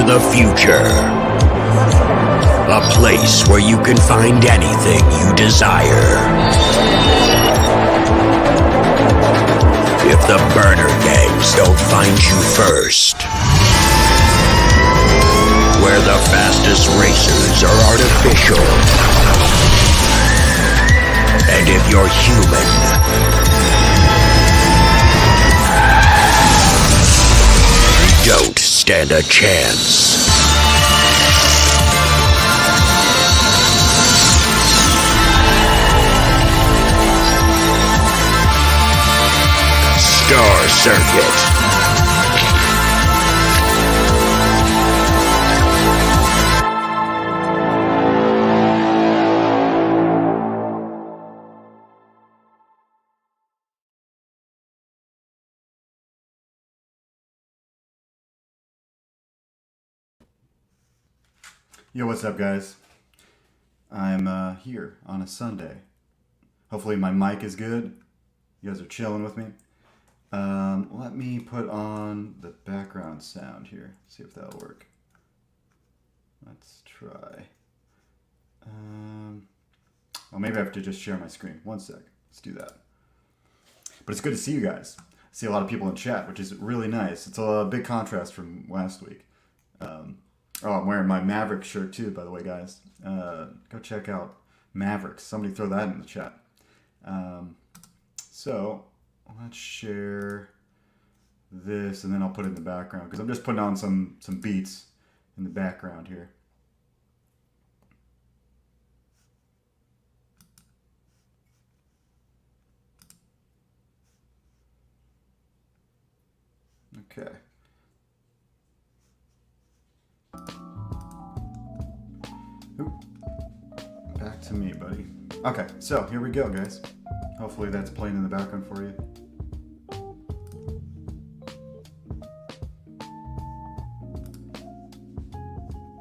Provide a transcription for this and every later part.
the future. A place where you can find anything you desire. If the burner gangs don't find you first. Where the fastest racers are artificial. And if you're human, you don't stand a chance. Star Circuit. Yo, what's up, guys? I'm here on a Sunday. Hopefully my mic is good. You guys are chilling with me. Let me put on the background sound here. See if that'll work. Let's try. Well, maybe I have to just share my screen. One sec. Let's do that. But it's good to see you guys. I see a lot of people in chat, which is really nice. It's a big contrast from last week. Oh, I'm wearing my Mavericks shirt too, by the way, guys. Go check out Mavericks. Somebody throw that in the chat. So let's share this, and then I'll put it in the background because I'm just putting on some beats in the background here. Okay. Oop. Back to me, buddy. Okay, so here we go, guys. Hopefully that's playing in the background for you.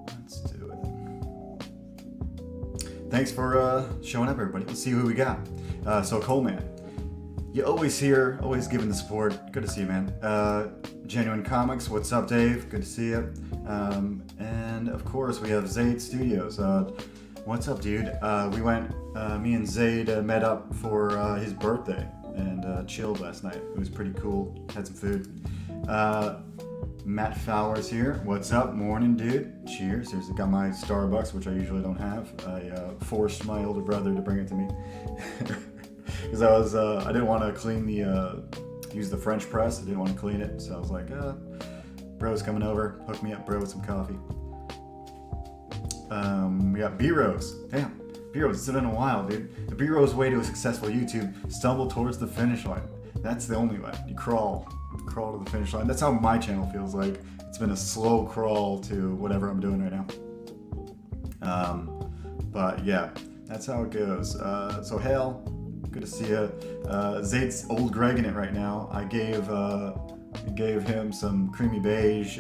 Let's do it. Thanks for showing up, everybody. Let's see who we got. So Coleman, you always here, always giving the support. Good to see you, man. Genuine Comics, what's up, Dave? Good to see you. And of course we have Zayd Studios. What's up, dude? Me and Zayd met up for his birthday and chilled last night. It was pretty cool. Had some food. Matt Fowler's here. What's up? Morning, dude. Cheers. Here's got my Starbucks, which I usually don't have. I forced my older brother to bring it to me because I didn't want to clean use the French press. I didn't want to clean it, so I was like, bro's coming over. Hook me up, bro, with some coffee. We got B-Rose. Damn, B-Rose, it's been a while, dude. The B-Rose way to a successful YouTube, stumble towards the finish line. That's the only way. You crawl to the finish line. That's how my channel feels like. It's been a slow crawl to whatever I'm doing right now. But yeah, that's how it goes. So Hale, good to see you. Zayd's old Greg in it right now. I gave him some creamy beige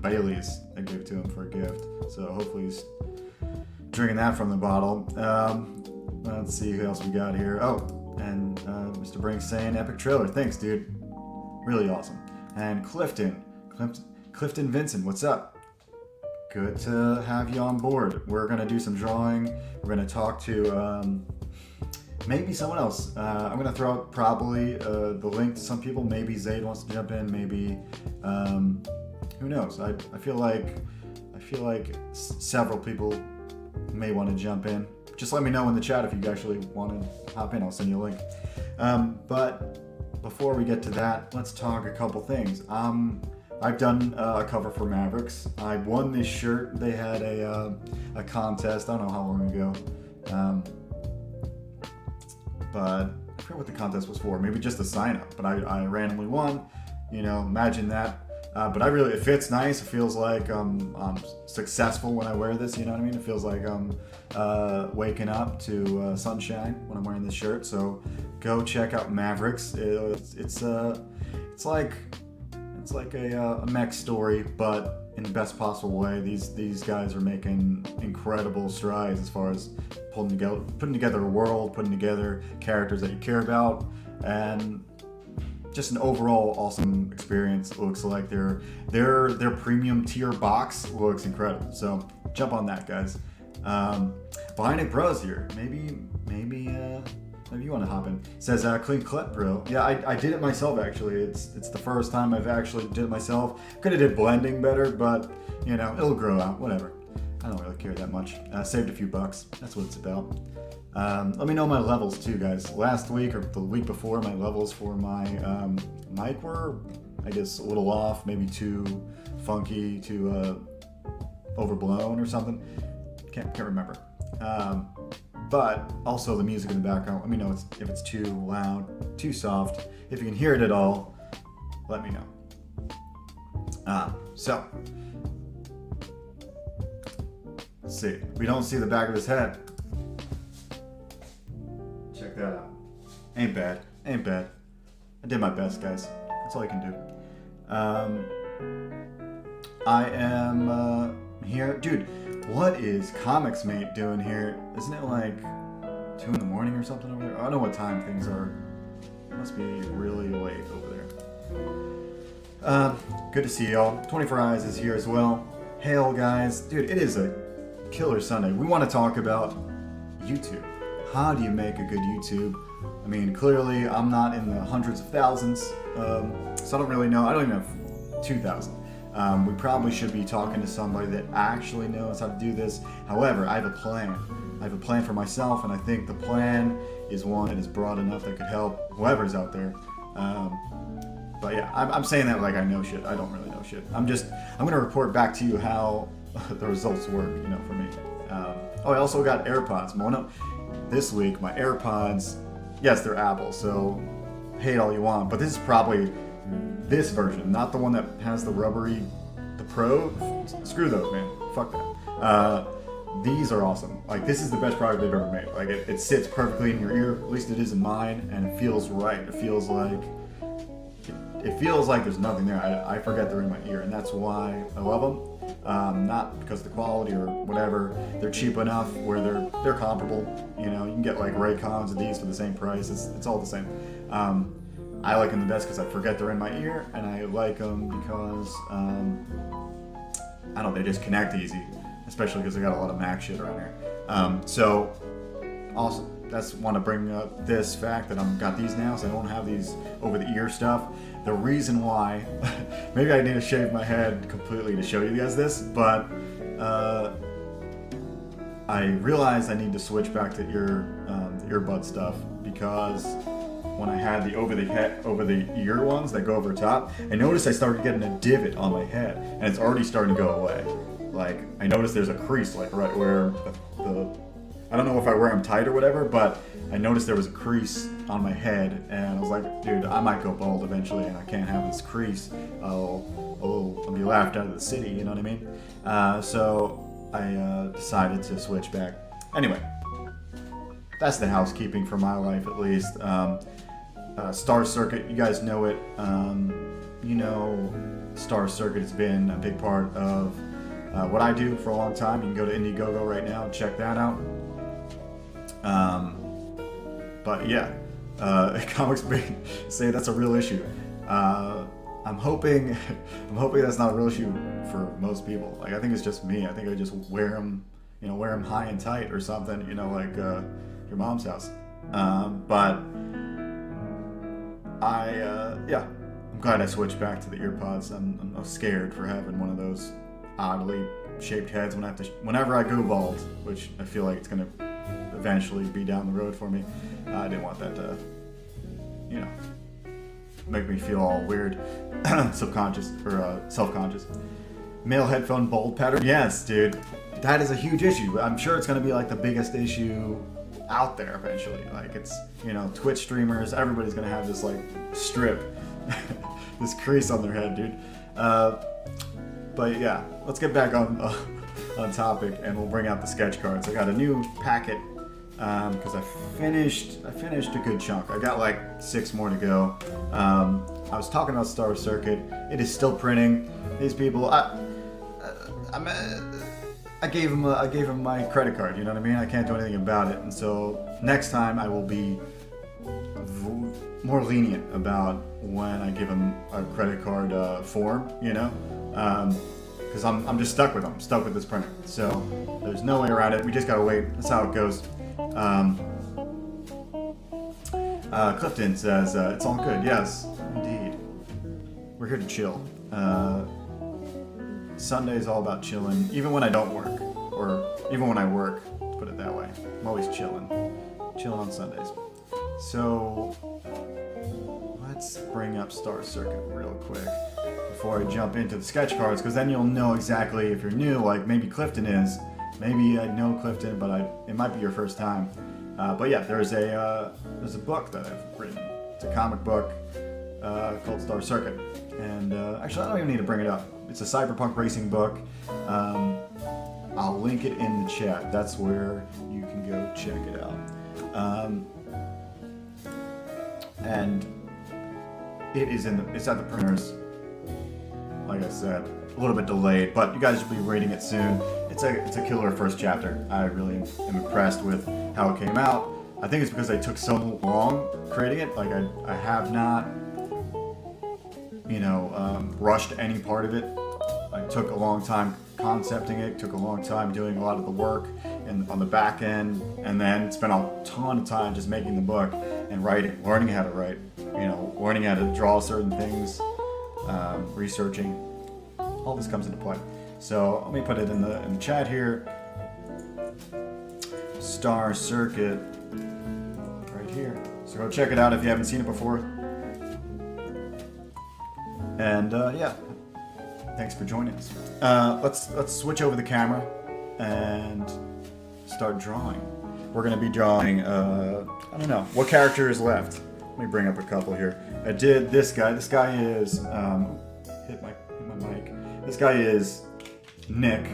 Baileys. I gave to him for a gift. So hopefully he's drinking that from the bottle. Let's see who else we got here. Oh, and Mr. Brink saying epic trailer. Thanks, dude. Really awesome. And Clifton Vincent, what's up? Good to have you on board. We're gonna do some drawing. We're gonna talk to maybe someone else. I'm gonna throw out probably the link to some people. Maybe Zayd wants to jump in. Maybe who knows? I feel like several people may want to jump in. Just let me know in the chat if you actually want to hop in. I'll send you a link. But before we get to that, let's talk a couple things. I've done a cover for Mavericks. I won this shirt. They had a contest. I don't know how long ago. But I forget what the contest was for. Maybe just a sign up. But I randomly won. You know, imagine that. But it fits nice. It feels like I'm successful when I wear this. You know what I mean? It feels like I'm waking up to sunshine when I'm wearing this shirt. So go check out Mavericks. It's like a mech story, but in the best possible way. These guys are making incredible strides as far as putting together a world, putting together characters that you care about, and just an overall awesome experience. It looks like their premium tier box looks incredible. So jump on that, guys. Behind It Bros here. Maybe you want to hop in. It says clean clip, bro. Yeah, I did it myself actually. It's the first time I've actually did it myself. Could have did blending better, but you know, it'll grow out. Whatever. I don't really care that much. Saved a few bucks. That's what it's about. Let me know my levels too, guys. Last week or the week before, my levels for my mic were, I guess, a little off, maybe too funky, too overblown or something. Can't remember. But also the music in the background. Let me know if it's too loud, too soft. If you can hear it at all, let me know. So, let's see. We don't see the back of his head. Check that out. Ain't bad. I did my best, guys. That's all I can do. I am here. Dude, what is Comics Mate doing here? Isn't it like 2 in the morning or something over there? I don't know what time things are. It must be really late over there. Good to see y'all. 24 Eyes is here as well. Hail, guys. Dude, it is a killer Sunday. We want to talk about YouTube. How do you make a good YouTube? I mean, clearly I'm not in the hundreds of thousands, so I don't really know. I don't even have 2,000. We probably should be talking to somebody that actually knows how to do this. However, I have a plan. I have a plan for myself, and I think the plan is one that is broad enough that could help whoever's out there. But yeah, I'm saying that like I know shit. I don't really know shit. I'm gonna report back to you how the results work, you know, for me. I also got Airpods. This week, my Airpods, yes, they're Apple, so hate all you want, but this is probably this version, not the one that has the rubbery, the Pro. Screw those, man. Fuck that. These are awesome. Like, this is the best product they've ever made. Like, it sits perfectly in your ear, at least it is in mine, and it feels right. It feels like there's nothing there. I forget they're in my ear, and that's why I love them. Not because of the quality or whatever. They're cheap enough where they're comparable. You know, you can get like Raycons of these for the same price. It's all the same. I like them the best because I forget they're in my ear, and I like them because I don't know, they just connect easy, especially because I got a lot of Mac shit around here. So awesome. That's want to bring up this fact that I've got these now, so I don't have these over the ear stuff. The reason why, maybe I need to shave my head completely to show you guys this, but I realized I need to switch back to the earbud stuff, because when I had the over the ear ones that go over top, I noticed I started getting a divot on my head, and it's already starting to go away. Like, I noticed there's a crease, like right where I don't know if I wear them tight or whatever, but I noticed there was a crease on my head, and I was like, dude, I might go bald eventually, and I can't have this crease. I'll be laughed out of the city, you know what I mean? So I decided to switch back. Anyway, that's the housekeeping for my life, at least. Star Circuit, you guys know it. You know, Star Circuit has been a big part of what I do for a long time. You can go to Indiegogo right now and check that out. But yeah, Comics say that's a real issue. I'm hoping that's not a real issue for most people. Like, I think it's just me. I think I just wear them high and tight or something, you know, like your mom's house. But I'm glad I switched back to the earpods. I'm scared for having one of those oddly shaped heads whenever I go bald, which I feel like it's gonna eventually be down the road for me. I didn't want that to, you know, make me feel all weird, subconscious or self-conscious. Male headphone bald pattern. Yes, dude, that is a huge issue. I'm sure it's gonna be like the biggest issue out there eventually. Like, it's, you know, Twitch streamers, everybody's gonna have this like strip, this crease on their head, dude. But yeah, let's get back on topic, and we'll bring out the sketch cards. I got a new packet because I finished a good chunk. I got like 6 more to go. I was talking about Star Circuit. It is still printing. These people, I gave them my credit card. You know what I mean? I can't do anything about it. And so next time I will be more lenient about when I give them a credit card form, you know, because I'm just stuck with them, stuck with this printer. So there's no way around it. We just gotta wait. That's how it goes. Clifton says it's all good. Yes, indeed. We're here to chill. Sunday's all about chilling, even when I don't work, or even when I work. To put it that way, I'm always chilling on Sundays. So let's bring up Star Circuit real quick before I jump into the sketch cards, because then you'll know exactly if you're new, like maybe Clifton is. Maybe I know Clifton, but it might be your first time. But yeah, there's a book that I've written. It's a comic book called Star Circuit, and actually I don't even need to bring it up. It's a cyberpunk racing book. I'll link it in the chat. That's where you can go check it out. And it is it's at the printers. Like I said, a little bit delayed, but you guys will be reading it soon. It's a killer first chapter. I really am impressed with how it came out. I think it's because I took so long creating it. Like I have not, rushed any part of it. I took a long time concepting it, took a long time doing a lot of the work and on the back end, and then spent a ton of time just making the book and writing, learning how to write, learning how to draw certain things, researching. All this comes into play. So let me put it in the chat here. Star Circuit, right here. So go check it out if you haven't seen it before. And yeah, thanks for joining us. Let's switch over the camera and start drawing. We're gonna be drawing. I don't know what character is left. Let me bring up a couple here. I did this guy. This guy is hit my mic. This guy is Nick.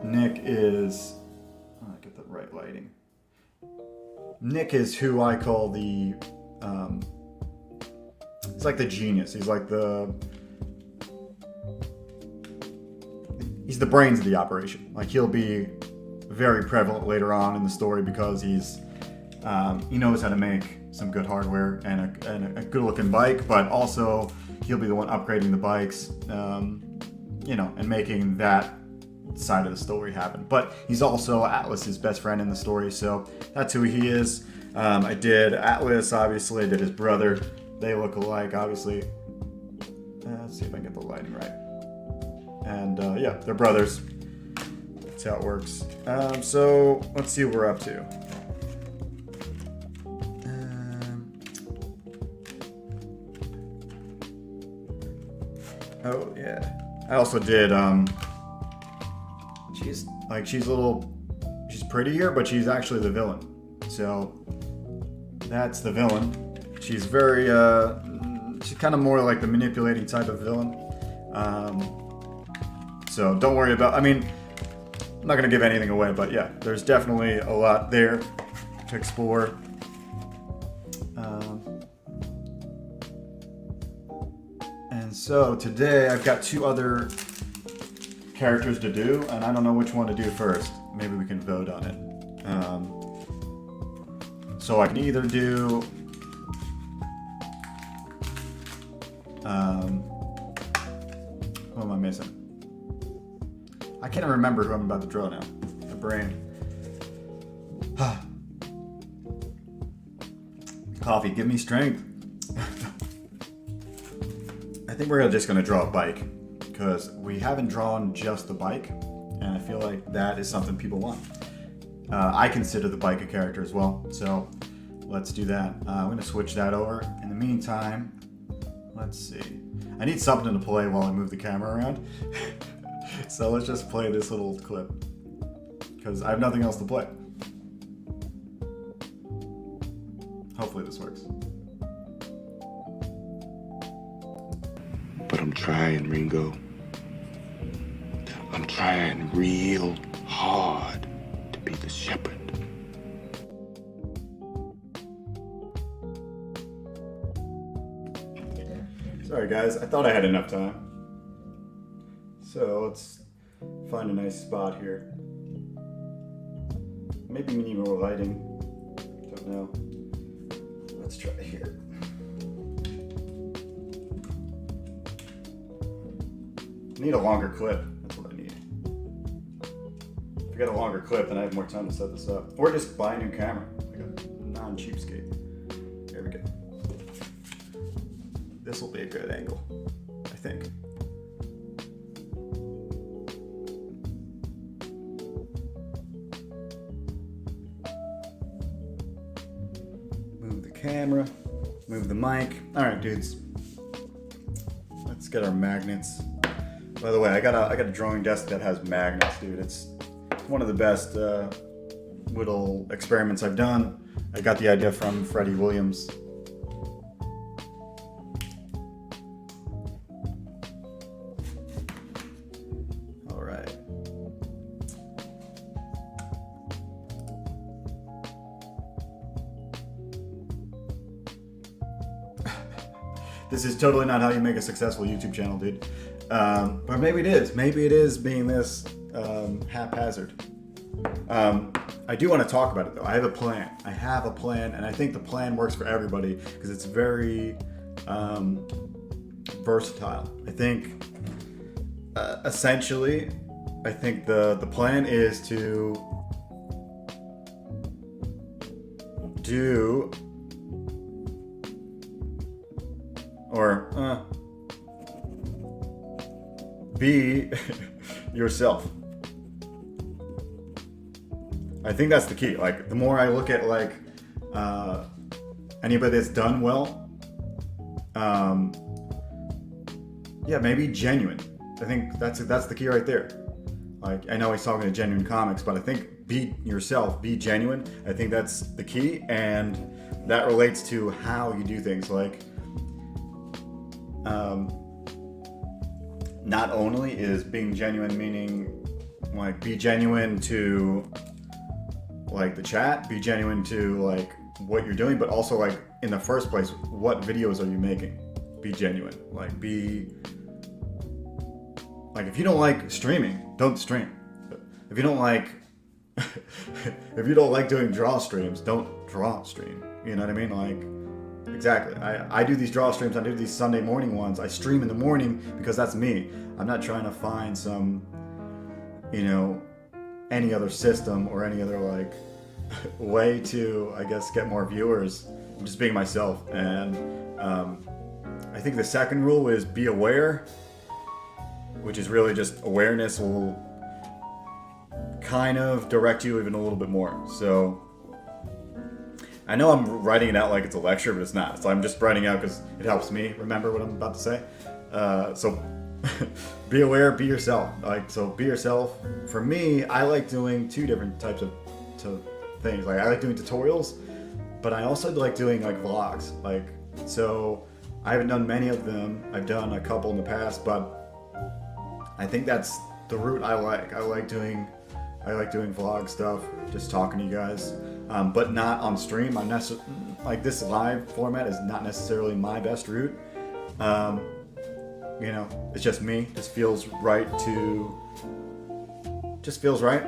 Nick is. Oh, get the right lighting. Nick is who I call the. He's like the genius. He's like he's the brains of the operation. Like he'll be very prevalent later on in the story because he knows how to make some good hardware and a good looking bike, but also he'll be the one upgrading the bikes, and making that side of the story happen. But he's also Atlas's best friend in the story, so that's who he is. I did Atlas, obviously. I did his brother. They look alike, obviously. Let's see if I can get the lighting right. And yeah, they're brothers. That's how it works. So let's see what we're up to. Oh yeah. I also did. She's prettier, but she's actually the villain. So that's the villain. She's very. She's kind of more like the manipulating type of villain. So don't worry about. I mean, I'm not gonna give anything away, but yeah, there's definitely a lot there to explore. And so today I've got two other characters to do, and I don't know which one to do first. Maybe we can vote on it. So I can either do who am I missing? I can't remember who I'm about to draw now. My brain. Coffee, give me strength. I think we're just gonna draw a bike because we haven't drawn just the bike, and I feel like that is something people want. I consider the bike a character as well, so let's do that. I'm gonna switch that over. In the meantime, let's see. I need something to play while I move the camera around. So let's just play this little clip because I have nothing else to play. Hopefully this works. But I'm trying, Ringo. I'm trying real hard to be the shepherd. Sorry guys, I thought I had enough time. So let's find a nice spot here. Maybe we need more lighting. Don't know. Let's try here. need a longer clip. That's what I need. If I get a longer clip, then I have more time to set this up. Or just buy a new camera, like a non-cheapskate. There we go. This will be a good angle, I think. Move the camera, move the mic. All right, dudes. Let's get our magnets. By the way, I got a drawing desk that has magnets, dude. It's one of the best little experiments I've done. I got the idea from Freddie Williams. All right. This is totally not how you make a successful YouTube channel, dude. But maybe it is. Maybe it is being this haphazard. I do want to talk about it though. I have a plan. And I think the plan works for everybody because it's very versatile. I think essentially, I think the plan is to do or be yourself. I think that's the key. Like, the more I look at like anybody that's done well, yeah, maybe genuine. I think that's the key right there. Like, I know he's talking to Genuine Comics, but I think be yourself, be genuine. I think that's the key, and that relates to how you do things. Like, not only is being genuine meaning like be genuine to like the chat, be genuine to like what you're doing, but also like in the first place, what videos are you making? Be genuine. Like, be like, if you don't like streaming, don't stream. If you don't like if you don't like doing draw streams, don't draw stream. You know what I mean? Like, exactly. I do these draw streams, I do these Sunday morning ones. I stream in the morning because that's me. I'm not trying to find some, you know, any other system or any other like way to, I guess, get more viewers. I'm just being myself. And I think the second rule is be aware, which is really just awareness will kind of direct you even a little bit more. So I know I'm writing it out like it's a lecture, but it's not. So I'm just writing out because it helps me remember what I'm about to say. So be aware, be yourself. Like, so be yourself. For me, I like doing two different types of things. Like, I like doing tutorials, but I also like doing like vlogs. Like, so I haven't done many of them. I've done a couple in the past, but I think that's the route I like. I like doing vlog stuff, just talking to you guys, but not on stream. I'm not like, this live format is not necessarily my best route. You know, it's just me. Just feels right,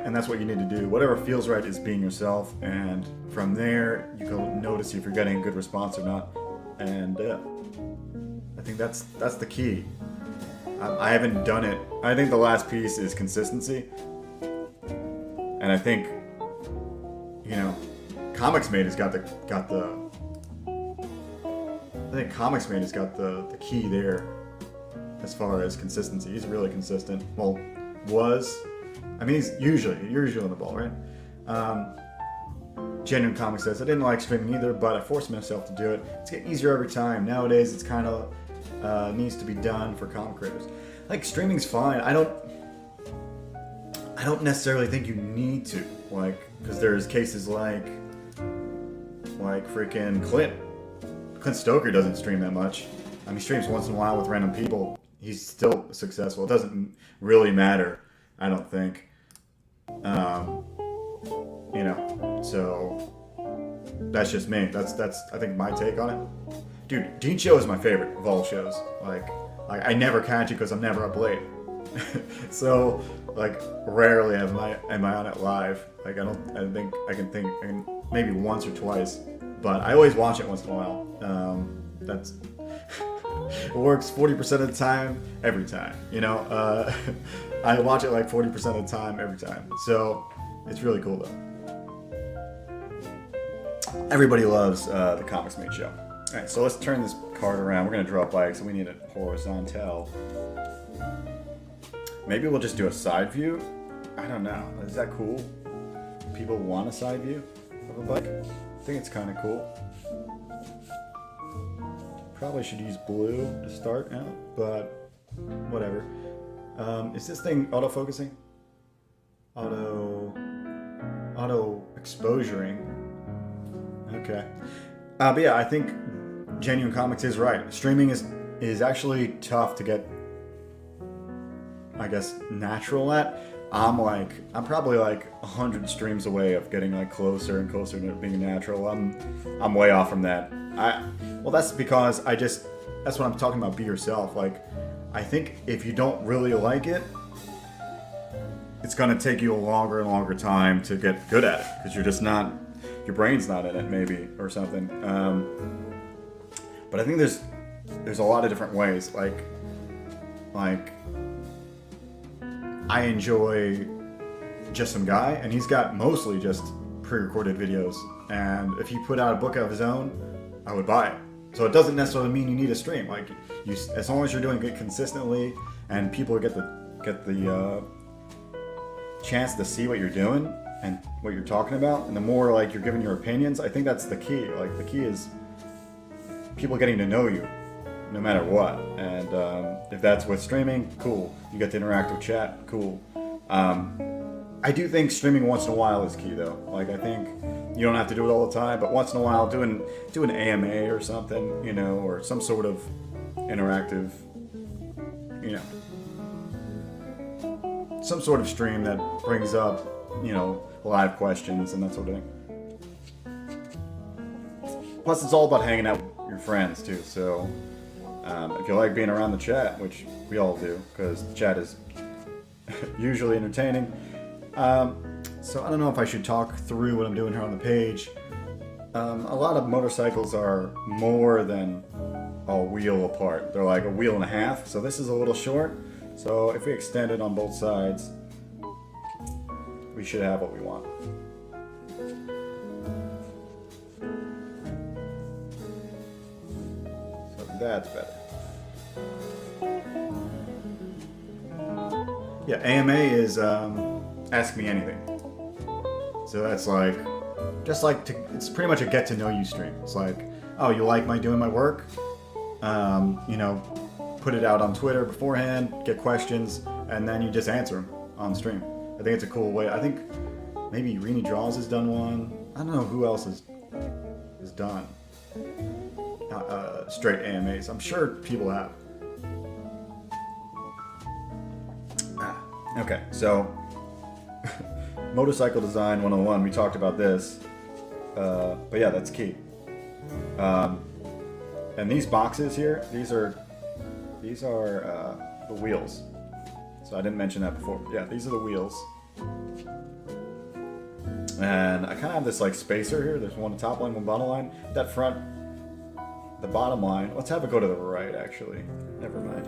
and that's what you need to do. Whatever feels right is being yourself, and from there you can notice if you're getting a good response or not. And I think that's the key. I haven't done it. I think the last piece is consistency, and I think, you know, ComicsMate has got the key there as far as consistency. He's really consistent. Well, he's usually on the ball, right? Genuine Comics says, I didn't like streaming either, but I forced myself to do it. It's getting easier every time. Nowadays, it's kind of needs to be done for comic creators. Like, streaming's fine. I don't necessarily think you need to, like, because there's cases like freaking Clint Stoker doesn't stream that much. I mean, he streams once in a while with random people. He's still successful. It doesn't really matter, I don't think. You know, so that's just me. That's I think my take on it. Dude, Dean Show is my favorite of all shows. Like I never catch it because I'm never up late. So like rarely am I on it live. Like I think I can maybe once or twice, but I always watch it once in a while. That's It works 40% of the time, every time. You know, I watch it like 40% of the time, every time. So it's really cool though. Everybody loves the Comics Made show. All right, so let's turn this card around. We're gonna draw blank, so we need a horizontal. Maybe we'll just do a side view. I don't know. Is that cool? People want a side view of a bike? I think it's kind of cool. Probably should use blue to start out, but whatever. Is this thing auto-focusing? Auto exposuring. Okay. But yeah, I think Genuine Comics is right. Streaming is actually tough to get, I guess, natural at. I'm probably like 100 streams away of getting like closer and closer to being natural. I'm way off from that. Well, that's because that's what I'm talking about. Be yourself. Like, I think if you don't really like it, it's gonna take you a longer and longer time to get good at it because you're just not, your brain's not in it maybe or something. But I think there's a lot of different ways. Like I enjoy Just Some Guy, and he's got mostly just pre-recorded videos. And if he put out a book of his own, I would buy it. So it doesn't necessarily mean you need a stream. Like, as long as you're doing it consistently, and people get the chance to see what you're doing and what you're talking about, and the more like you're giving your opinions, I think that's the key. Like, the key is people getting to know you, no matter what. And if that's with streaming, cool. You get to interact with chat, cool. I do think streaming once in a while is key, though. Like, I think you don't have to do it all the time, but once in a while, do an AMA or something, you know, or some sort of interactive, you know, some sort of stream that brings up, you know, live questions and that sort of thing. Plus, it's all about hanging out with your friends, too, so if you like being around the chat, which we all do, because the chat is usually entertaining. So I don't know if I should talk through what I'm doing here on the page. A lot of motorcycles are more than a wheel apart. They're like a wheel and a half, so this is a little short. So if we extend it on both sides, we should have what we want. So that's better. Yeah, AMA is Ask Me Anything. So that's like, it's pretty much a get to know you stream. It's like, oh, you like doing my work? You know, put it out on Twitter beforehand, get questions, and then you just answer them on stream. I think it's a cool way. I think maybe Rini Draws has done one. I don't know who else has done straight AMAs. I'm sure people have. Okay, so motorcycle design 101, we talked about this, but yeah, that's key. And these boxes here, these are the wheels. So I didn't mention that before. Yeah, these are the wheels. And I kind of have this like spacer here. There's one top line, one bottom line. That front, the bottom line. Let's have it go to the right, actually. Never mind.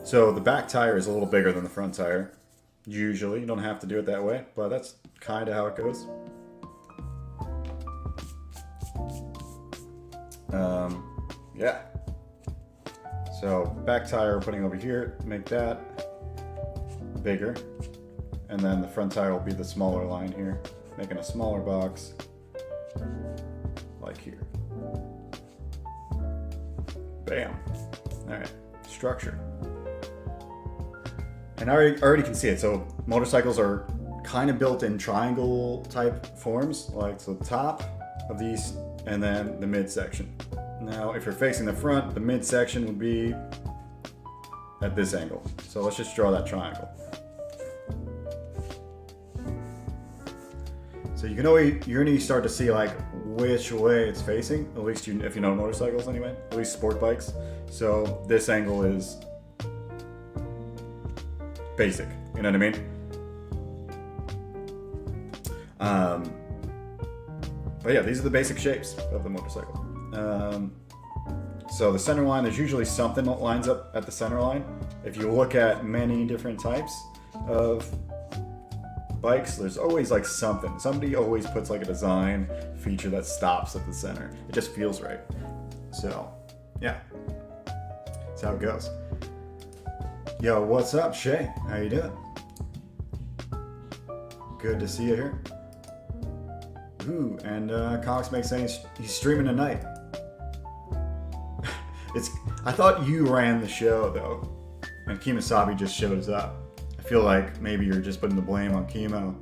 So the back tire is a little bigger than the front tire. Usually, you don't have to do it that way, but that's kind of how it goes. Yeah. So back tire we're putting over here, make that bigger. And then the front tire will be the smaller line here, making a smaller box, like here. Bam. All right, structure. And I already can see it. So motorcycles are kind of built in triangle type forms, like so the top of these and then the midsection. Now, if you're facing the front, the midsection would be at this angle. So let's just draw that triangle. So you're gonna start to see like which way it's facing, at least if you know motorcycles anyway, at least sport bikes. So this angle is basic, you know what I mean? But yeah, these are the basic shapes of the motorcycle. So the center line, there's usually something that lines up at the center line. If you look at many different types of bikes, there's always like something. Somebody always puts like a design feature that stops at the center. It just feels right. So, yeah. That's how it goes. Yo, what's up, Shay? How you doing? Good to see you here. Ooh, and Cox makes saying he's streaming tonight. I thought you ran the show though, and Kemosabe just shows up. I feel like maybe you're just putting the blame on Chemo.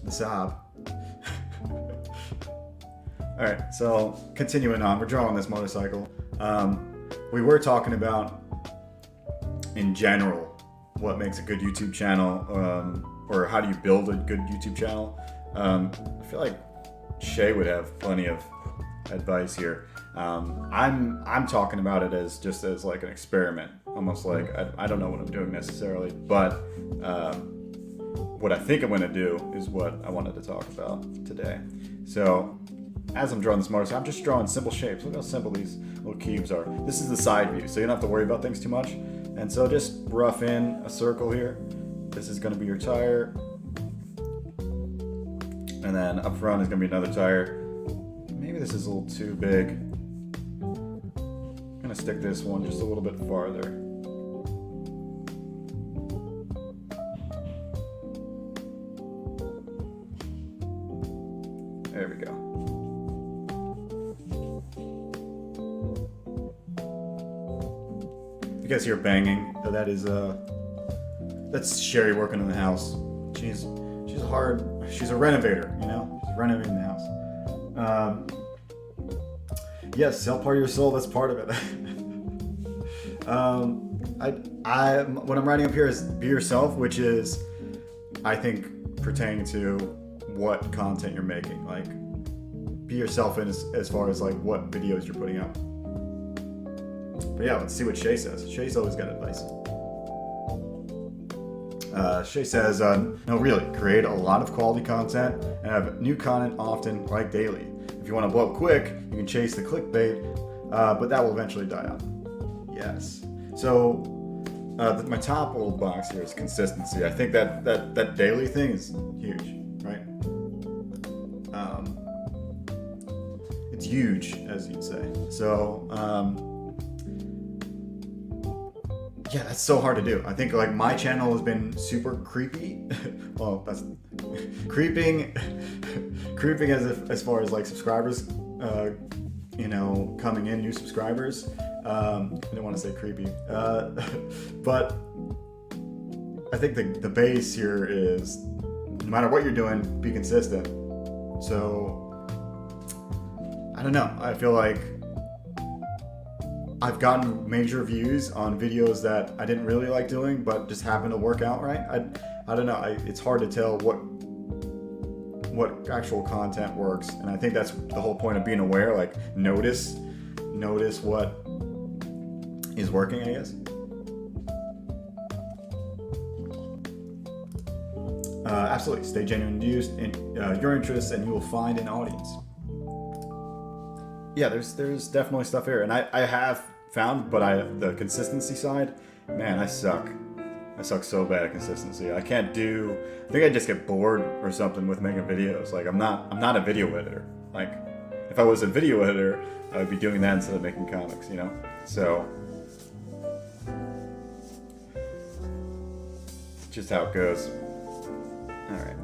The sob. Alright, so continuing on, we're drawing this motorcycle. We were talking about, in general, what makes a good YouTube channel, or how do you build a good YouTube channel. I feel like Shay would have plenty of advice here. I'm talking about it as just as like an experiment, almost like I don't know what I'm doing necessarily, but what I think I'm going to do is what I wanted to talk about today. So as I'm drawing this motorcycle, I'm just drawing simple shapes. Look how simple these little cubes are. This is the side view, so you don't have to worry about things too much. And so just rough in a circle here. This is going to be your tire, and then up front is going to be another tire. Maybe this is a little too big. I'm going to stick this one just a little bit farther. There we go. You guys hear banging? That's Sherry working in the house. She's a renovator, you know? She's renovating the house. Yes, sell part of your soul, that's part of it. What I'm writing up here is be yourself, which is, I think, pertaining to what content you're making. Like, be yourself in as far as like what videos you're putting up. But yeah, let's see what Shay says. Shay's always got advice. Shay says, no, really, create a lot of quality content and have new content often, like daily. If you want to blow up quick, you can chase the clickbait, but that will eventually die out. Yes. So my top little box here is consistency. I think that daily thing is huge, right? It's huge, as you'd say. So yeah, that's so hard to do. I think like my channel has been super creepy. Well, that's creeping as far as like subscribers, coming in, new subscribers. I didn't want to say creepy, but I think the base here is no matter what you're doing, be consistent. So I don't know. I feel like I've gotten major views on videos that I didn't really like doing, but just happened to work out right. I don't know. It's hard to tell what actual content works, and I think that's the whole point of being aware. Like notice what is working, I guess. Absolutely, stay genuine in your interests, and you will find an audience. Yeah, there's definitely stuff here, and I have found, but the consistency side, man, I suck so bad at consistency. I think I just get bored or something with making videos. Like I'm not a video editor. Like if I was a video editor, I would be doing that instead of making comics, you know? So it's just how it goes. Alright.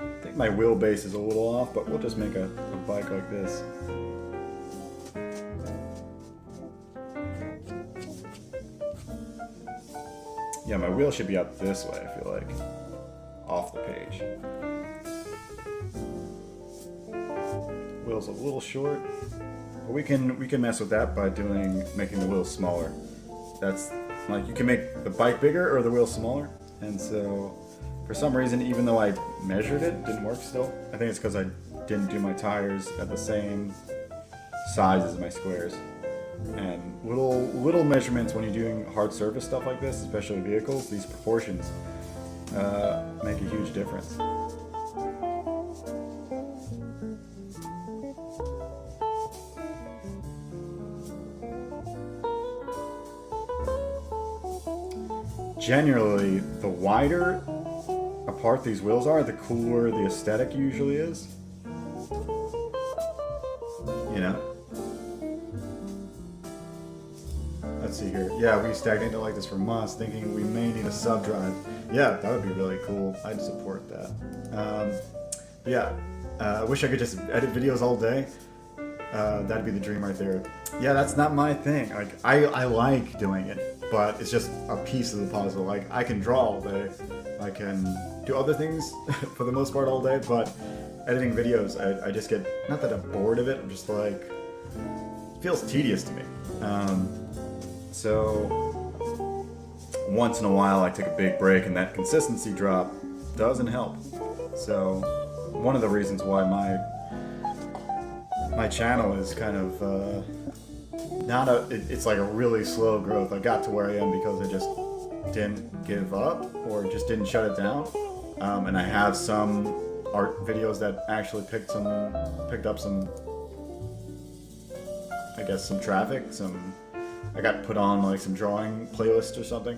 I think my wheelbase is a little off, but we'll just make a bike like this. Yeah, my wheel should be out this way, I feel like. Off the page. Wheel's a little short. But we can mess with that by making the wheels smaller. That's like you can make the bike bigger or the wheel smaller. And so for some reason, even though I measured it, didn't work still. I think it's because I didn't do my tires at the same size as my squares. And little measurements when you're doing hard surface stuff like this, especially vehicles, these proportions make a huge difference. generally, the wider apart these wheels are, the cooler the aesthetic usually is. You know? Let's see here. Yeah, we stagnated like this for months, thinking we may need a sub drive. Yeah, that would be really cool. I'd support that. But yeah, I wish I could just edit videos all day. That'd be the dream right there. Yeah, that's not my thing. Like, I like doing it, but it's just a piece of the puzzle. Like, I can draw all day. I can do other things for the most part all day, but editing videos, I just get, not that I'm bored of it, I'm just like, it feels tedious to me. So once in a while I take a big break, and that consistency drop doesn't help. So one of the reasons why my channel is kind of it's like a really slow growth. I got to where I am because I just didn't give up or just didn't shut it down. And I have some art videos that actually picked up some, I guess, some traffic. I got put on like some drawing playlist or something.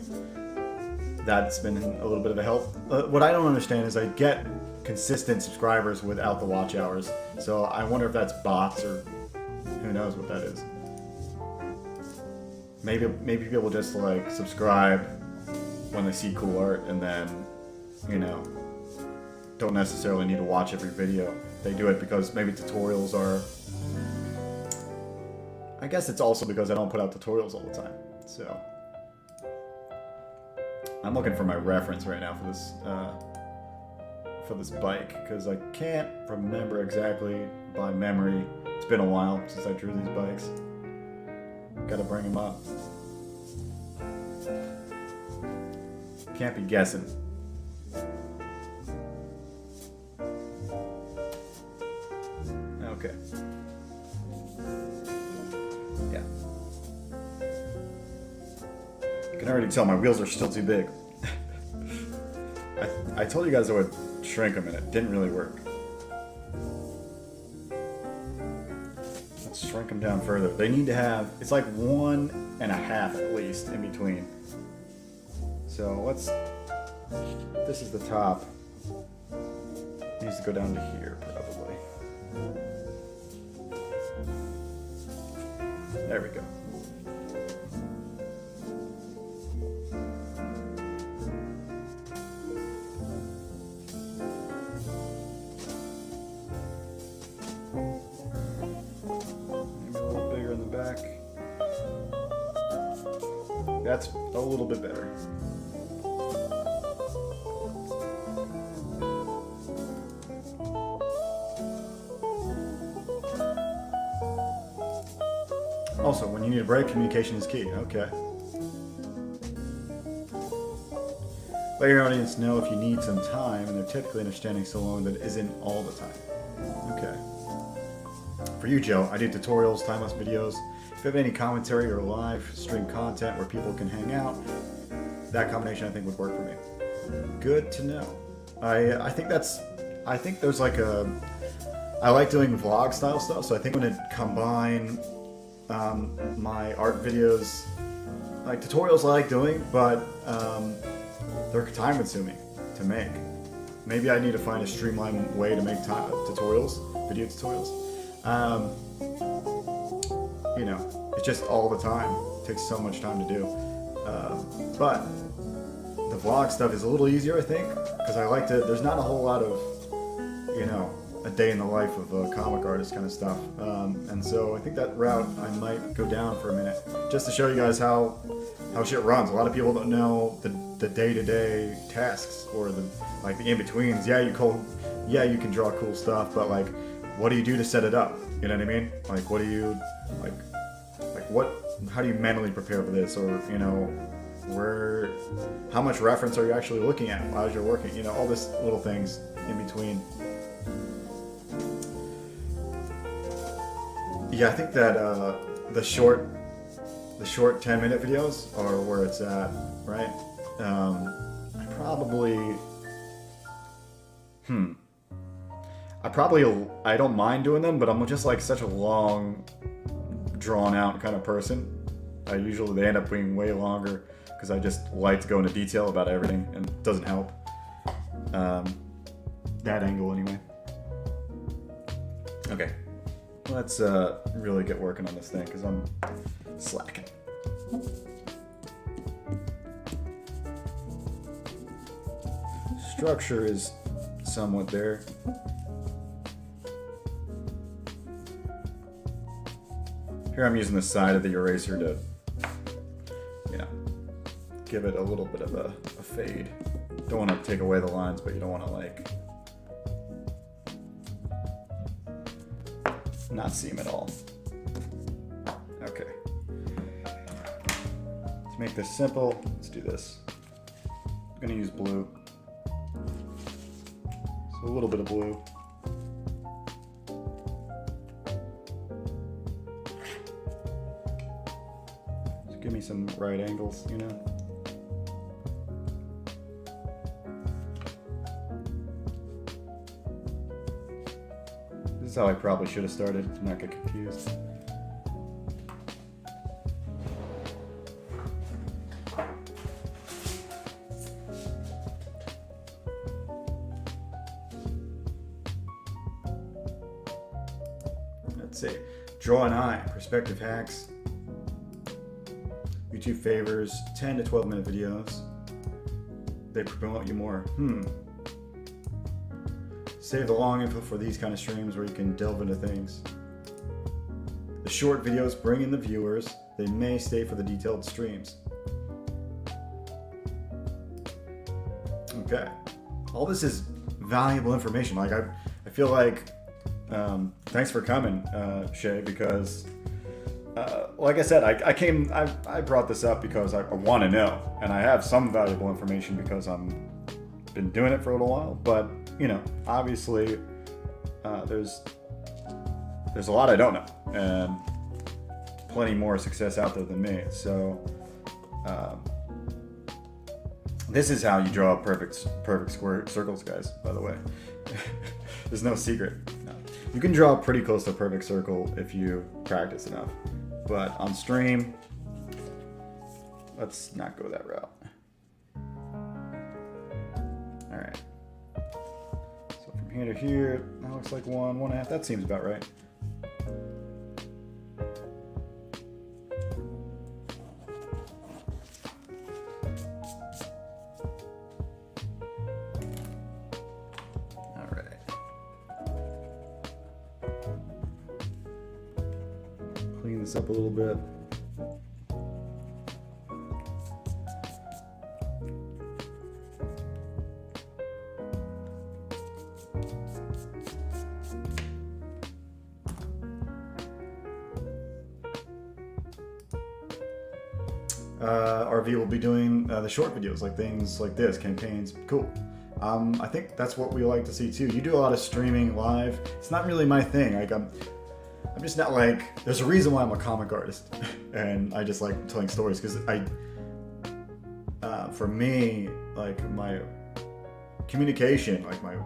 That's been a little bit of a help. What I don't understand is I get consistent subscribers without the watch hours. So I wonder if that's bots or who knows what that is. Maybe people just like subscribe when they see cool art and then, you know, don't necessarily need to watch every video. They do it because maybe tutorials are... I guess it's also because I don't put out tutorials all the time. So I'm looking for my reference right now for this bike, because I can't remember exactly by memory. It's been a while since I drew these bikes. Gotta bring them up. Can't be guessing. Okay. Yeah. You can already tell my wheels are still too big. I told you guys I would shrink them and it didn't really work. Let's shrink them down further. They need to have, it's like 1.5 at least in between. So this is the top. It needs to go down to here probably. There we go. Maybe a little bigger in the back. That's a little bit better. Also, when you need a break, communication is key. Okay. Let your audience know if you need some time, and they're typically understanding so long that it isn't all the time. Okay. For you, Joe, I do tutorials, time-lapse videos. If you have any commentary or live stream content where people can hang out, that combination I think would work for me. Good to know. I think there's like I like doing vlog style stuff, so I think when it combine my art videos, like tutorials I like doing, but they're time consuming to make. Maybe I need to find a streamlined way to make video tutorials. You know, it's just all the time. It takes so much time to do. But the vlog stuff is a little easier, I think, because I like to, there's not a whole lot of, you know, a day in the life of a comic artist kind of stuff. And so I think that route I might go down for a minute, just to show you guys how shit runs. A lot of people don't know the day-to-day tasks or the in-betweens. Yeah, you can draw cool stuff, but like, what do you do to set it up? You know what I mean? Like, what do you, how do you mentally prepare for this? Or, you know, how much reference are you actually looking at as you're working? You know, all these little things in between. Yeah, I think that the short 10-minute videos are where it's at, right? I don't mind doing them, but I'm just like such a long, drawn out kind of person. They end up being way longer because I just like to go into detail about everything, and it doesn't help. That angle anyway. Okay, let's really get working on this thing because I'm slacking. Structure is somewhat there. Here I'm using the side of the eraser to, give it a little bit of a fade. Don't want to take away the lines, but you don't want to like not see them at all. Okay. To make this simple, let's do this. I'm gonna use blue. So a little bit of blue. Just give me some right angles, This is how I probably should have started to not get confused. Let's see. Draw an eye, perspective hacks. YouTube favors 10 to 12 minute videos. They promote you more. Save the long info for these kind of streams where you can delve into things. The short videos bring in the viewers. They may stay for the detailed streams. Okay. All this is valuable information. Like I feel like, thanks for coming, Shay, because like I said, I brought this up because I want to know, and I have some valuable information because I'm been doing it for a little while, but obviously there's a lot I don't know, and plenty more success out there than me. So this is how you draw perfect square circles, guys, by the way. There's no secret. No. You can draw pretty close to a perfect circle if you practice enough, but on stream, let's not go that route. All right. So from here to here, that looks like 1.5. That seems about right. All right. Clean this up a little bit. RV will be doing the short videos, like things like this, campaigns. Cool. I think that's what we like to see too. You do a lot of streaming live. It's not really my thing. Like I'm just not like. There's a reason why I'm a comic artist, and I just like telling stories because for me, like my communication, like my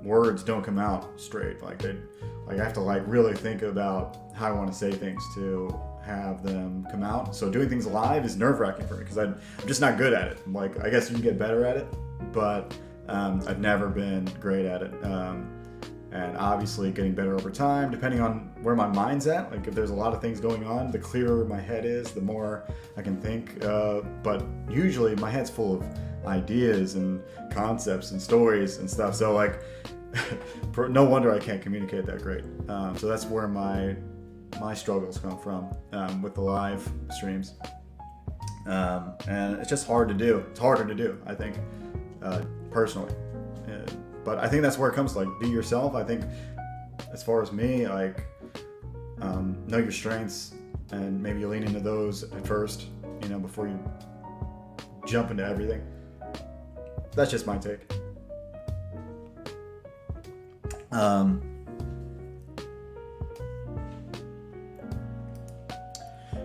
words don't come out straight. Like I have to like really think about how I want to say things to have them come out. So doing things live is nerve-wracking for me because I'm just not good at it. Like I guess you can get better at it, but I've never been great at it. And obviously getting better over time, depending on where my mind's at. Like if there's a lot of things going on, the clearer my head is, the more I can think. But usually my head's full of ideas and concepts and stories and stuff. So like, no wonder I can't communicate that great. So that's where my struggles come from with the live streams. And it's just hard to do. It's harder to do, I think, personally. But I think that's where it comes to, like, be yourself. I think as far as me, like, know your strengths and maybe you lean into those at first, before you jump into everything. That's just my take.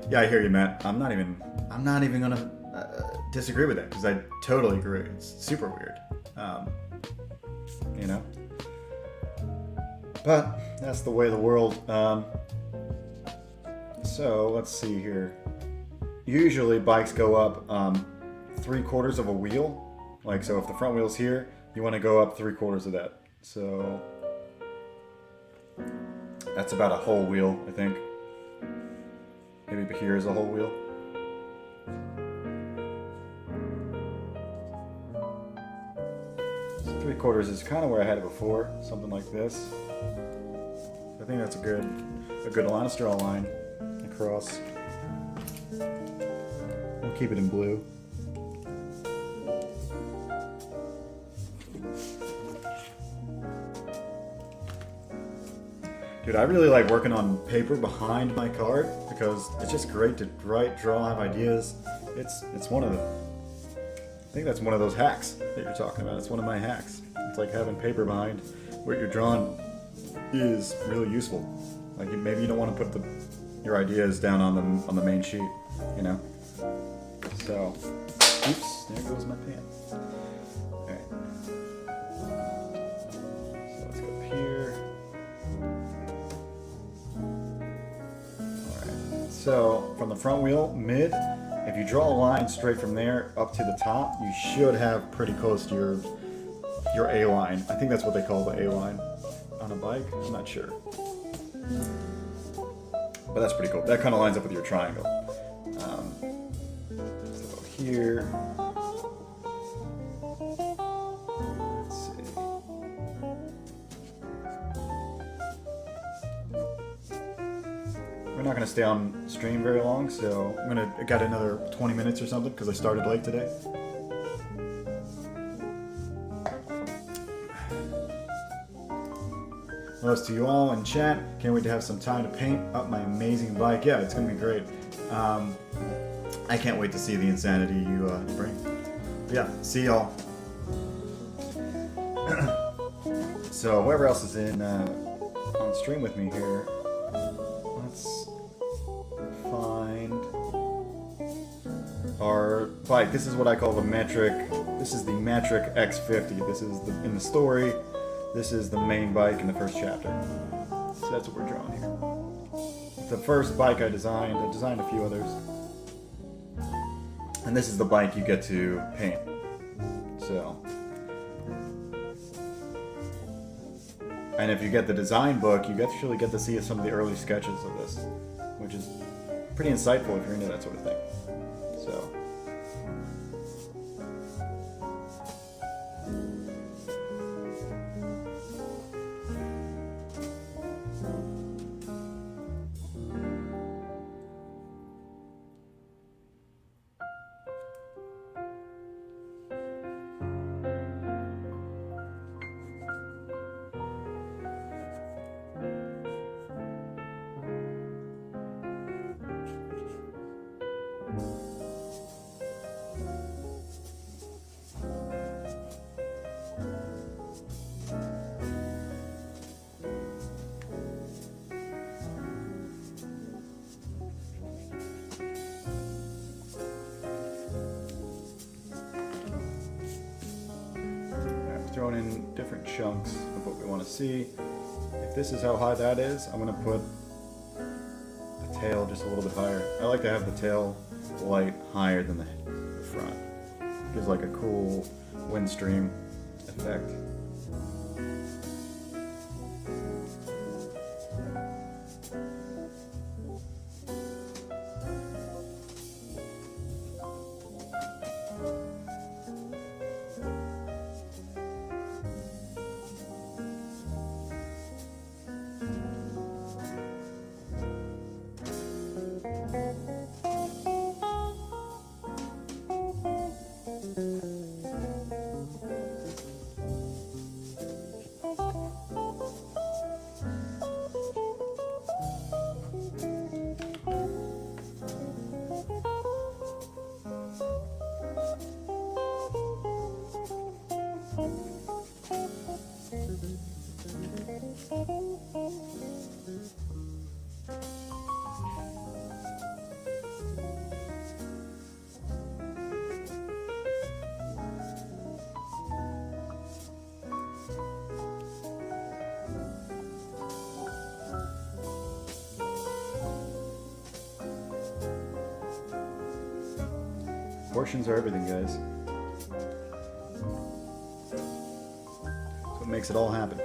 Yeah, I hear you, Matt. I'm not even gonna disagree with that because I totally agree. It's super weird, But that's the way of the world. So let's see here. usually bikes go up 3/4 of a wheel. Like, so if the front wheel's here, you want to go up 3/4 of that. So that's about a whole wheel, I think. Maybe here is a whole wheel. So 3/4 is kind of where I had it before, something like this. I think that's a good line. Let's draw a line across. We'll keep it in blue. Dude, I really like working on paper behind my card because it's just great to write, draw, have ideas. It's one of the, I think that's one of those hacks that you're talking about. It's one of my hacks. It's like having paper behind what you're drawing is really useful. Like maybe you don't want to put your ideas down on the main sheet, you know. So, oops, there goes my pen. All right. So let's go up here. So from the front wheel, mid, if you draw a line straight from there up to the top, you should have pretty close to your A line. I think that's what they call the A line on a bike. I'm not sure. But that's pretty cool. That kind of lines up with your triangle. So here. Let's see. We're not going to stay on stream very long, so I got another 20 minutes or something because I started late today. Hello to you all in chat. Can't wait to have some time to paint up my amazing bike. Yeah, it's going to be great. I can't wait to see the insanity you bring. But yeah, see y'all. So whoever else is on stream with me here, let's find our bike. This is what I call the metric. This is the metric X50. This is in the story. This is the main bike in the first chapter. So that's what we're drawing here. The first bike I designed a few others. And this is the bike you get to paint. So. And if you get the design book, you actually get to see some of the early sketches of this, which is pretty insightful if you're into that sort of thing. So. Thrown in different chunks of what we want to see. If this is how high that is, I'm going to put the tail just a little bit higher. I like to have the tail light higher than the front. It gives like a cool windstream effect. Proportions are everything, guys. That's what makes it all happen.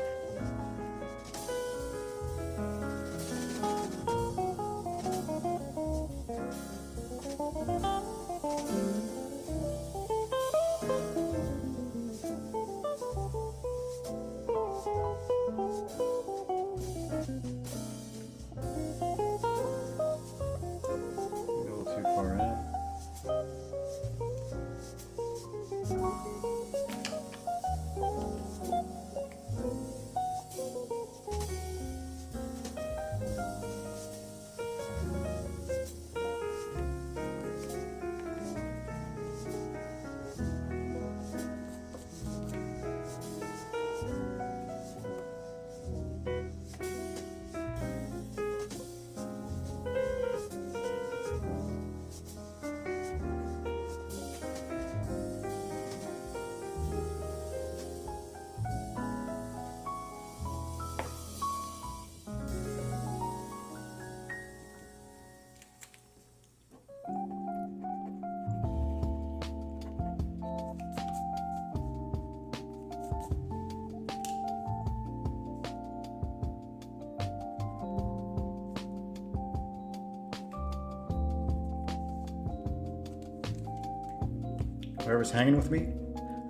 Whoever's hanging with me,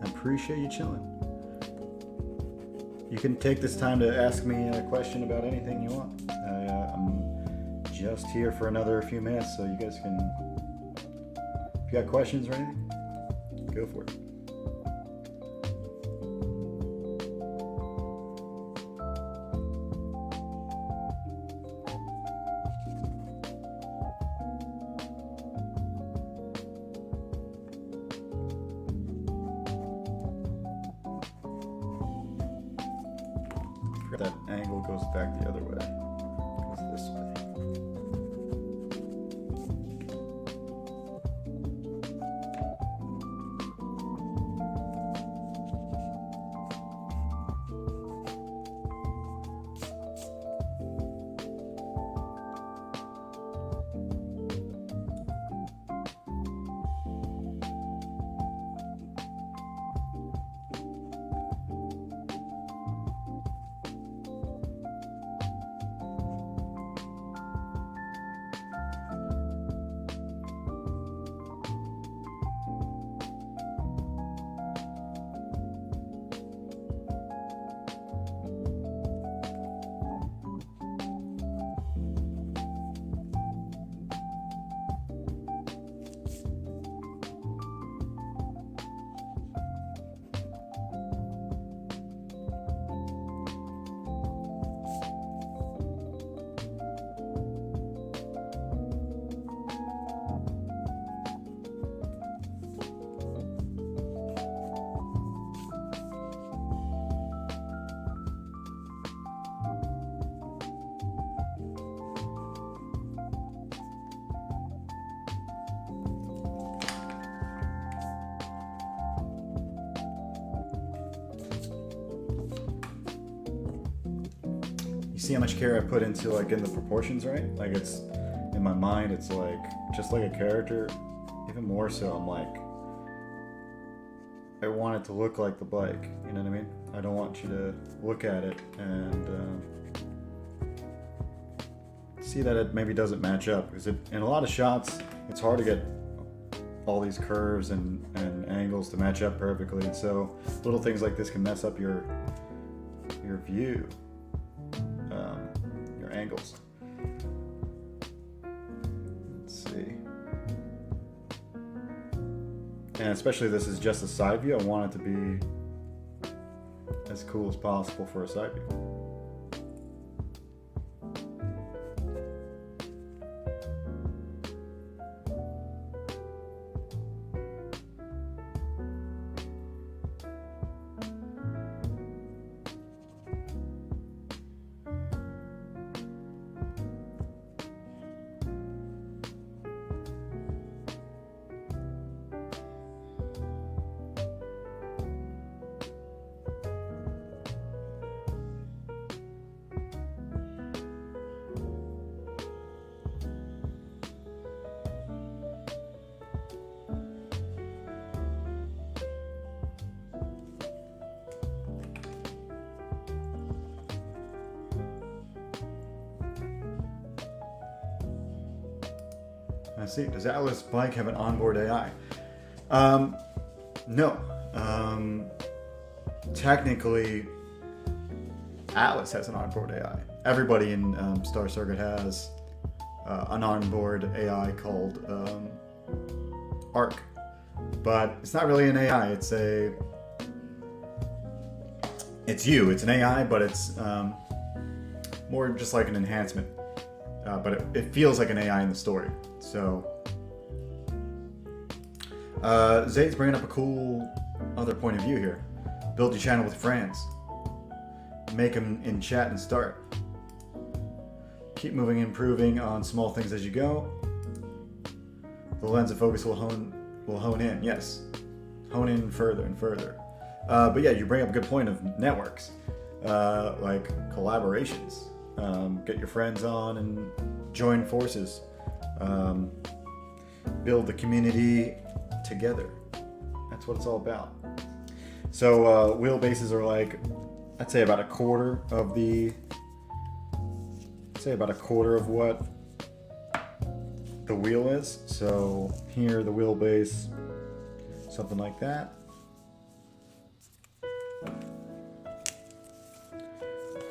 I appreciate you chilling. You can take this time to ask me a question about anything you want. I'm just here for another few minutes, so you guys can, if you got questions or anything, go for it. That angle goes back the other way. Goes this way. See how much care I put into like getting the proportions right? Like it's in my mind, it's like just like a character. Even more so, I'm like, I want it to look like the bike. You know what I mean? I don't want you to look at it and see that it maybe doesn't match up, because in a lot of shots, it's hard to get all these curves and angles to match up perfectly. And so little things like this can mess up your view. Your angles. Let's see. And especially this is just a side view. I want it to be as cool as possible for a side view. Let's see. Does Atlas Bike have an onboard AI? No. Technically, Atlas has an onboard AI. Everybody in Star Circuit has an onboard AI called Arc. But it's not really an AI. It's you. It's an AI, but it's more just like an enhancement. But it feels like an AI in the story. So, Zayd's bringing up a cool other point of view here. Build your channel with friends. Make them in chat and start. Keep moving and improving on small things as you go. The lens of focus will hone in. Yes, hone in further and further. But yeah, you bring up a good point of networks, like collaborations. Get your friends on and join forces. Build the community together. That's what it's all about. So wheelbases are like, I'd say about a quarter of what the wheel is. So here the wheelbase, something like that.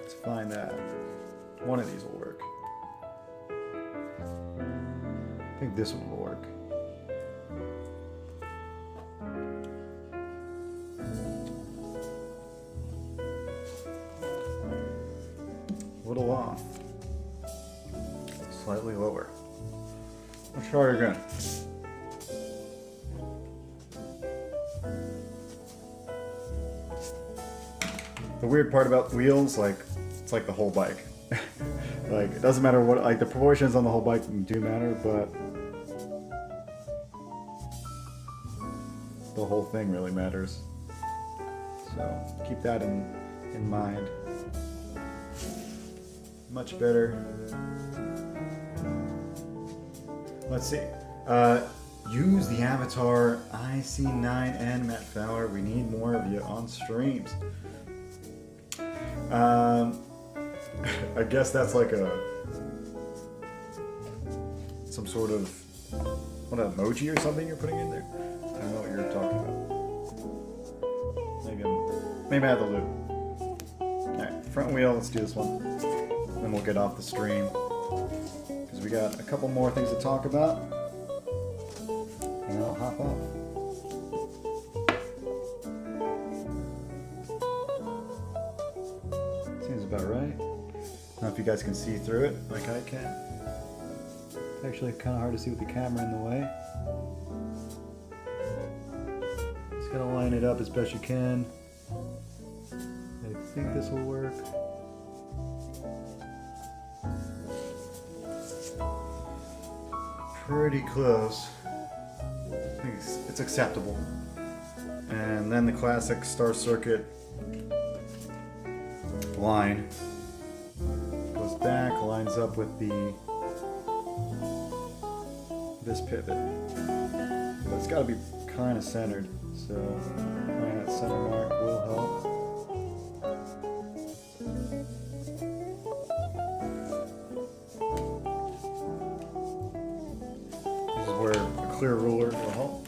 Let's find that. One of these will work. I think this one will work. A little off. Slightly lower. Let's try it again. The weird part about wheels, like, it's like the whole bike. Like, it doesn't matter what, like, the proportions on the whole bike do matter, but the whole thing really matters. So keep that in mind. Much better. Let's see. Use the avatar IC9N Matt Fowler. We need more of you on streams. I guess that's like some sort of what, emoji or something you're putting in there. I don't know what you're talking about. Maybe I have the loop. All right, front wheel. Let's do this one. Then we'll get off the stream because we got a couple more things to talk about. And I'll hop off. Seems about right. I don't know if you guys can see through it like I can. It's actually kind of hard to see with the camera in the way. Just gotta line it up as best you can. I think this will work. Pretty close. I think it's acceptable. And then the classic Star Circuit line goes back, lines up with this pivot. But it's got to be kind of centered, so finding that center mark will help. This is where a clear ruler will help.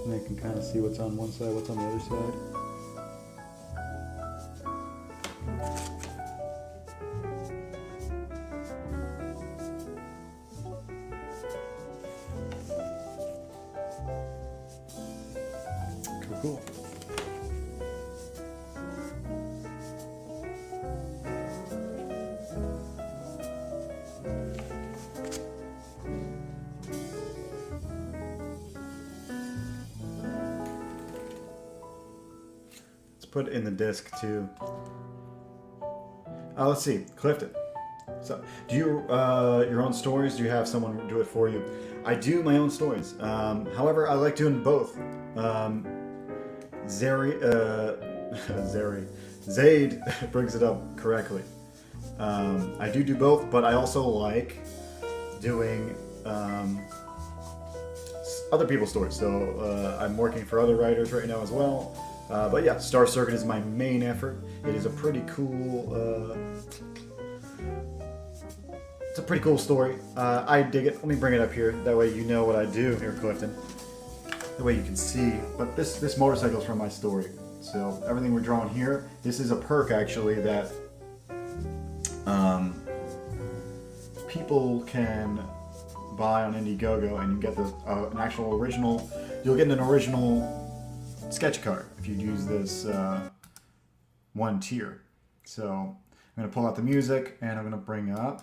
And you can kind of see what's on one side, what's on the other side. Cool. Let's put it in the disc too. Let's see, Clifton. So, do you your own stories? Do you have someone do it for you? I do my own stories. However, I like doing both. Zayd brings it up correctly. I do both, but I also like doing other people's stories. So I'm working for other writers right now as well. But yeah, Star Circuit is my main effort. It is a pretty cool It's a pretty cool story. I dig it. Let me bring it up here. That way you know what I do here, Clifton. The way you can see. But this motorcycle is from my story. So everything we're drawing here, this is a perk actually that people can buy on Indiegogo, and you get an actual original. You'll get an original sketch card if you use this one tier. So I'm going to pull out the music, and I'm going to bring up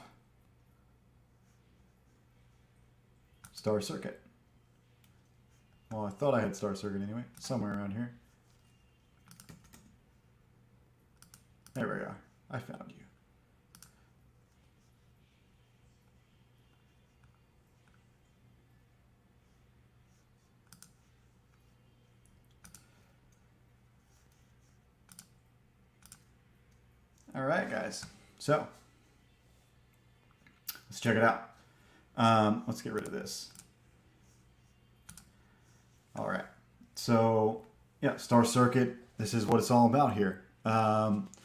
Star Circuit. Well, I thought I had Star Circuit anyway, somewhere around here. There we are. I found you. All right, guys. So let's check it out. Let's get rid of this. All right. So yeah, Star Circuit. This is what it's all about here.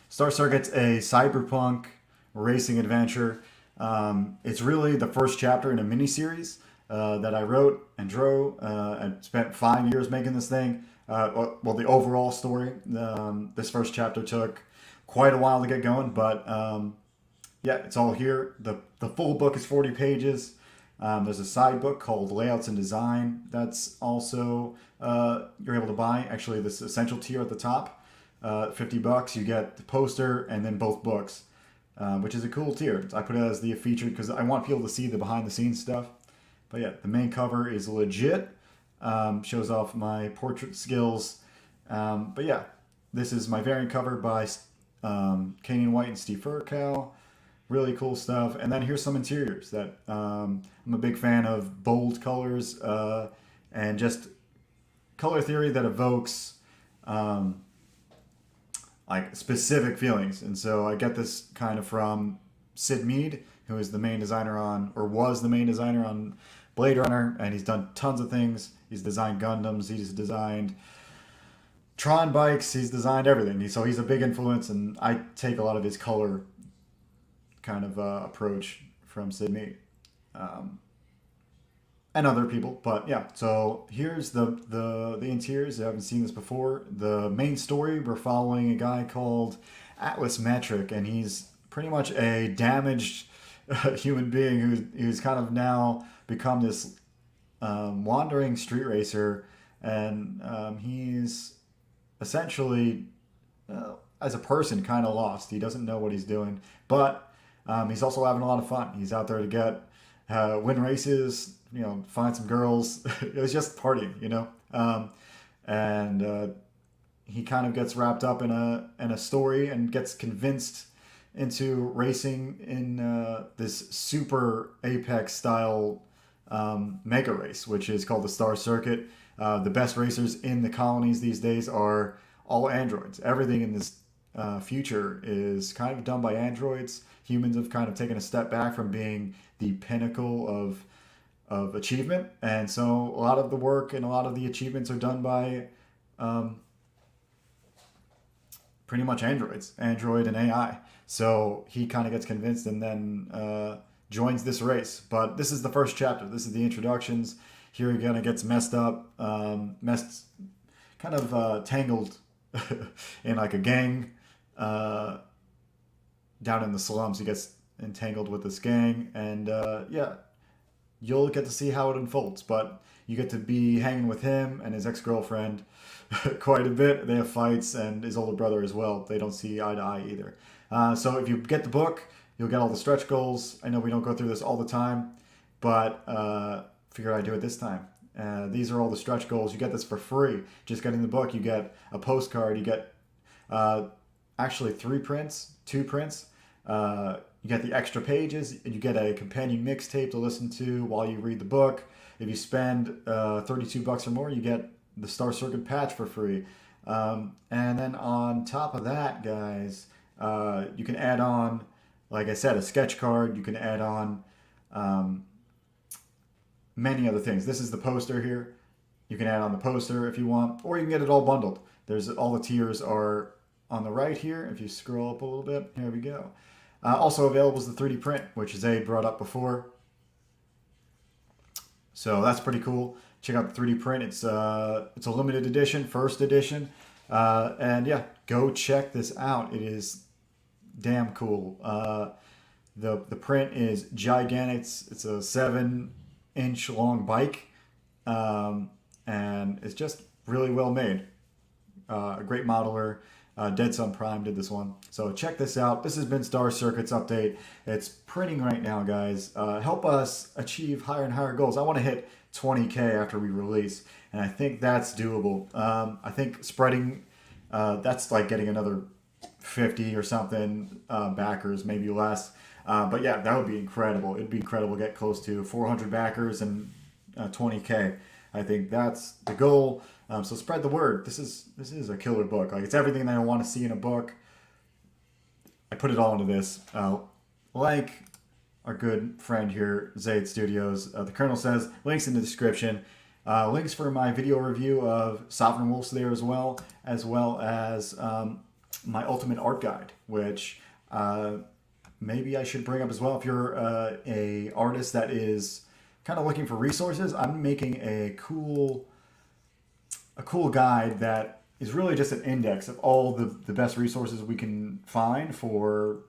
Star Circuit's a cyberpunk racing adventure. It's really the first chapter in a miniseries that I wrote and drew. I spent 5 years making this thing. Well, the overall story. This first chapter took quite a while to get going, but yeah, it's all here. The full book is 40 pages. There's a side book called Layouts and Design that's also you're able to buy. Actually, this essential tier at the top, $50. You get the poster and then both books, which is a cool tier. I put it as the featured because I want people to see the behind the scenes stuff. But yeah, the main cover is legit. Shows off my portrait skills. But yeah, this is my variant cover by Kane White and Steve Furcow. Really cool stuff. And then here's some interiors that I'm a big fan of bold colors and just color theory that evokes like specific feelings. And so I get this kind of from Sid Mead, who is the main designer on, or was the main designer on Blade Runner, and he's done tons of things. He's designed Gundams, he's designed Tron bikes, he's designed everything. So he's a big influence, and I take a lot of his color kind of approach from Sid Mead and other people. But yeah, so here's the interiors. I haven't seen this before. The main story, we're following a guy called Atlas Metric, and he's pretty much a damaged human being who's kind of now become this wandering street racer, and he's essentially as a person kind of lost. He doesn't know what he's doing, but he's also having a lot of fun. He's out there to get win races, find some girls. It was just partying, and he kind of gets wrapped up in a story and gets convinced into racing in this super apex style mega race, which is called the Star Circuit. The best racers in the colonies these days are all androids. Everything in this future is kind of done by androids. Humans have kind of taken a step back from being the pinnacle of achievement, and so a lot of the work and a lot of the achievements are done by pretty much Android and AI. So he kind of gets convinced and then joins this race. But this is the first chapter. This is the introductions. Here he kind of gets messed up, tangled in like a gang down in the slums. He gets entangled with this gang, and yeah, you'll get to see how it unfolds. But you get to be hanging with him and his ex-girlfriend quite a bit. They have fights, and his older brother as well. They don't see eye to eye either. So if you get the book, you'll get all the stretch goals. I know we don't go through this all the time, but figured I'd do it this time. These are all the stretch goals. You get this for free. Just getting the book, you get a postcard. You get actually 2 prints. You get the extra pages, and you get a companion mixtape to listen to while you read the book. If you spend $32 or more, you get the Star Circuit patch for free. And then on top of that, guys, you can add on, like I said, a sketch card. You can add on many other things. This is the poster here. You can add on the poster if you want, or you can get it all bundled. There's all the tiers are on the right here. If you scroll up a little bit, here we go. Also available is the 3D print, which Zaid brought up before. So that's pretty cool. Check out the 3D print. It's a limited edition, first edition. And yeah, go check this out. It is damn cool. The print is gigantic. It's a 7-inch long bike. And it's just really well made. A great modeler. Dead Sun Prime did this one. So check this out. This has been Star Circuit's update. It's printing right now, guys. Help us achieve higher and higher goals. I want to hit 20K after we release, and I think that's doable. I think spreading, that's like getting another 50 or something backers, maybe less. But yeah, that would be incredible. It'd be incredible to get close to 400 backers and 20K. I think that's the goal. So spread the word. This is a killer book. Like, it's everything that I want to see in a book. I put it all into this. Like our good friend here, Zaid Studios, the Colonel says, links in the description. Links for my video review of Sovereign Wolves there as well as my Ultimate Art Guide, which maybe I should bring up as well. If you're a artist that is kind of looking for resources, I'm making a cool guide that is really just an index of all the best resources we can find for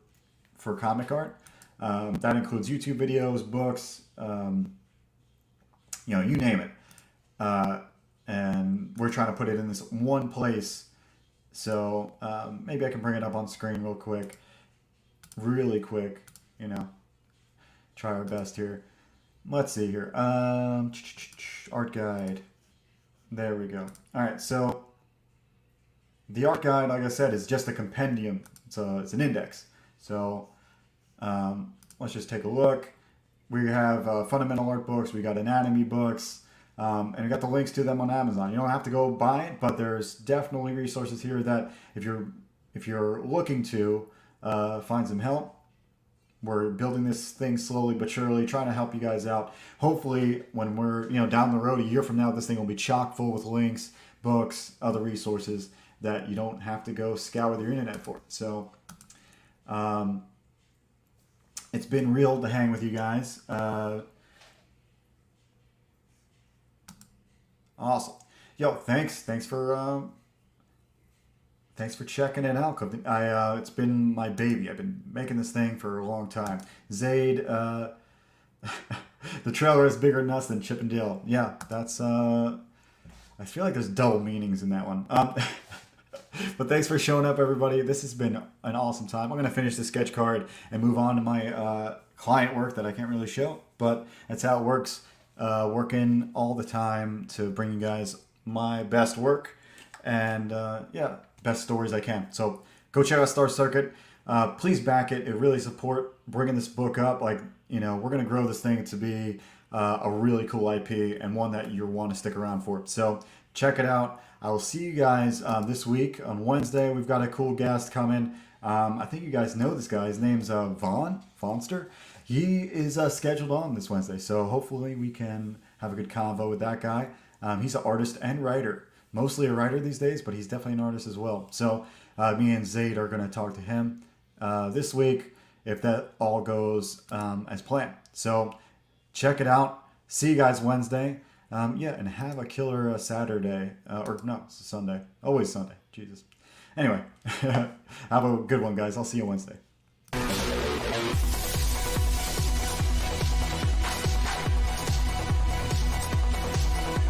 comic art. That includes YouTube videos, books, you name it. And we're trying to put it in this one place. So maybe I can bring it up on screen really quick, try our best here. Let's see here. Art guide. There we go. All right, so the art guide, like I said, is just a compendium. It's an index. So let's just take a look. We have fundamental art books. We got anatomy books, and we got the links to them on Amazon. You don't have to go buy it, but there's definitely resources here that if you're looking to find some help. We're building this thing slowly but surely, trying to help you guys out. Hopefully, when we're down the road, a year from now, this thing will be chock full with links, books, other resources that you don't have to go scour the internet for. So, it's been real to hang with you guys. Awesome, yo, thanks for checking it out. It's been my baby. I've been making this thing for a long time. Zaid, the trailer is bigger than us than Chip and Dale. Yeah, that's, I feel like there's double meanings in that one. But thanks for showing up, everybody. This has been an awesome time. I'm going to finish the sketch card and move on to my client work that I can't really show. But that's how it works. Working all the time to bring you guys my best work. And, yeah. Best stories I can. So go check out Star Circuit. Please back it. It really support bringing this book up. Like, we're going to grow this thing to be a really cool IP and one that you'll want to stick around for. So check it out. I will see you guys this week on Wednesday. We've got a cool guest coming. I think you guys know this guy. His name's Vonster. He is scheduled on this Wednesday. So hopefully we can have a good convo with that guy. He's an artist and writer. Mostly a writer these days, but he's definitely an artist as well. So me and Zaid are going to talk to him this week if that all goes as planned. So check it out. See you guys Wednesday. Yeah, and have a killer Saturday. Or no, it's a Sunday. Always Sunday. Jesus. Anyway, have a good one, guys. I'll see you Wednesday.